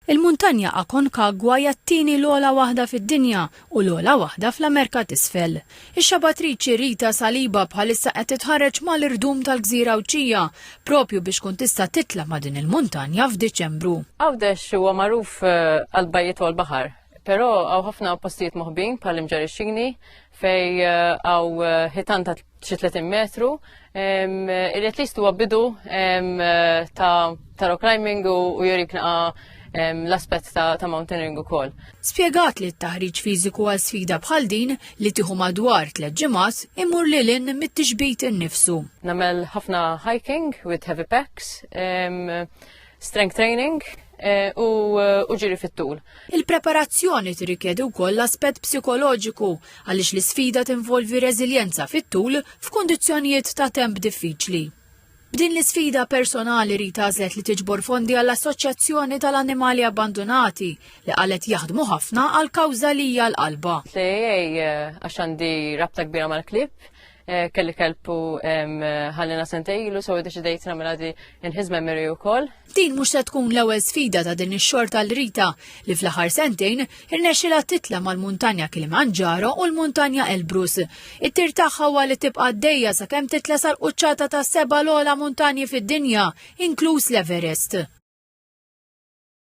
Il-muntanja Aconcagua hija t-tieni l-ogħla waħda fid-dinja u l-ogħla waħda fl-Amerika t'isfel. Ix-xabatriċi Rita Saliba bħalissa qed titħarreġ mal-irdum tal-Gżira Awċija propju biex tkun tista' titla' ma' din il-muntanja f'Diċembru. Għawdex huwa magħruf għall-bajjiet u l-baħar, però hawn ħafna postijiet moħbin bħal Imġarixxini fej għaw ħitan ta' xi 30 metru. At least huwa bidu ta' rock climbing u jorikna l-aspett ta' mountaineering ukoll. Spjegat li t-taħriġ fiżiku għal sfida bħal din li tieħu madwar 3 ġimgħat imur lilin mit-tixbit innifsu. Nagħmel ħafna hiking with heavy packs, strength training u ġiri fit-tul. Il-preparazzjoni tirrikjedi wkoll l-aspett psikoloġiku għaliex l-isfida tinvolvi reżiljenza fit-tul f'kundizzjonijiet ta' temp diffiċli. B'din l-isfida personali Rita għażlet li tiġbor fondi għall-Assoċjazzjoni tal-Annimali Abbandonati li qalet jaħdmu ħafna għal kawża li hija l-qalba. Għax għandi rabta kbira mal-klib, kelli kelbu ħallina sentejlu, so deċidejt nagħmel għadi in his memory wkoll. Din mhux se tkun l-ewwel sfida ta' din ix-xorta l Rita li fl-aħħar sentejn irnexxilha titla' mal-muntanja Kilimanġaro u l-muntanja Elbrus. It-tir tagħha huwa li tibqa' għaddejja sakemm titla' sal-quċċata ta' 7 l-ogħla muntanji fid-dinja, inkluż l-Everest.